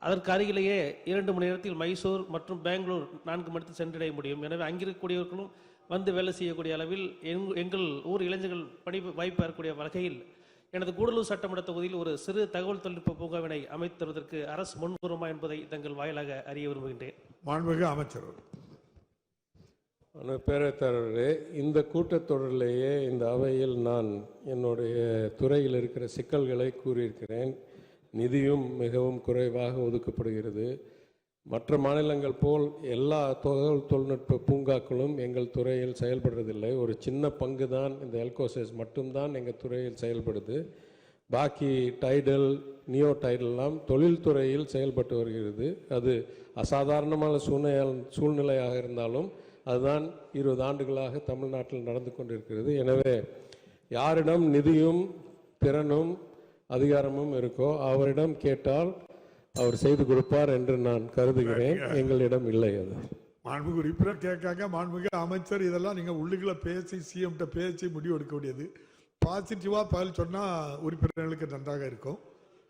அதற்கு அருகிலேயே 2 மணி நேரத்தில் மைசூர் மற்றும் பெங்களூர் 4 மணி நேரத்தில் சென்றடைய முடியும். எனவே அங்கிருக்கக்கூடியவர்களும் வந்து வேலை செய்யக்கூடிய அளவில் எங்கள் ஊர் இளைஞர்கள் பணி வாய்ப்பு பெறக்கூடிய வகையில் எனது கூடலூர் சட்டமன்ற தொகுதியில் ஒரு சிறு தகவல் தொழில்நுட்ப பூங்காவினை அமைத்து தருவதற்கு அரசு முன்வருமா என்பதை தங்கள் வாயிலாக அறிய விரும்புகின்றேன். மாண்புமிகு அமைச்சர். பேரவைத்தலைவரே, இந்த கூட்டத்தொடரிலேயே இந்த அவையில் நான் என்னுடைய துறையில் இருக்கிற சிக்கல்களை கூறியிருக்கிறேன். நிதியும் மிகவும் குறைவாக ஒதுக்கப்படுகிறது. மற்ற மாநிலங்கள் போல் எல்லா தகவல் தொழில்நுட்ப பூங்காக்களும் எங்கள் துறையில் செயல்படுறதில்லை. ஒரு சின்ன பங்கு தான் இந்த எல்கோசஸ் மட்டும்தான் எங்கள் துறையில் செயல்படுது. பாக்கி டைடல், நியோ டைடல்லாம் தொழில்துறையில் செயல்பட்டு வருகிறது. அது அசாதாரணமான சூழ்நிலையாக இருந்தாலும் அதுதான் 20 ஆண்டுகளாக தமிழ்நாட்டில் நடந்து கொண்டிருக்கிறது. எனவே யாரிடம் நிதியும் திறனும் அதிகாரமும் இருக்கோ அவரிடம் கேட்டால் அவர் செய்து கொடுப்பார் என்று நான் கருதுகிறேன். எங்களிடம் இல்லை. அது மாண்புமிகு உறுப்பினர் கேட்காங்க. மாண்புமிகு அமைச்சர், இதெல்லாம் நீங்க உள்ளுக்குள்ள பேசி சிஎம் பேசி முடிவு எடுக்க முடியாது. பாசிட்டிவா பதில் சொன்னா உறுப்பினர்களுக்கு நன்றாக இருக்கும்.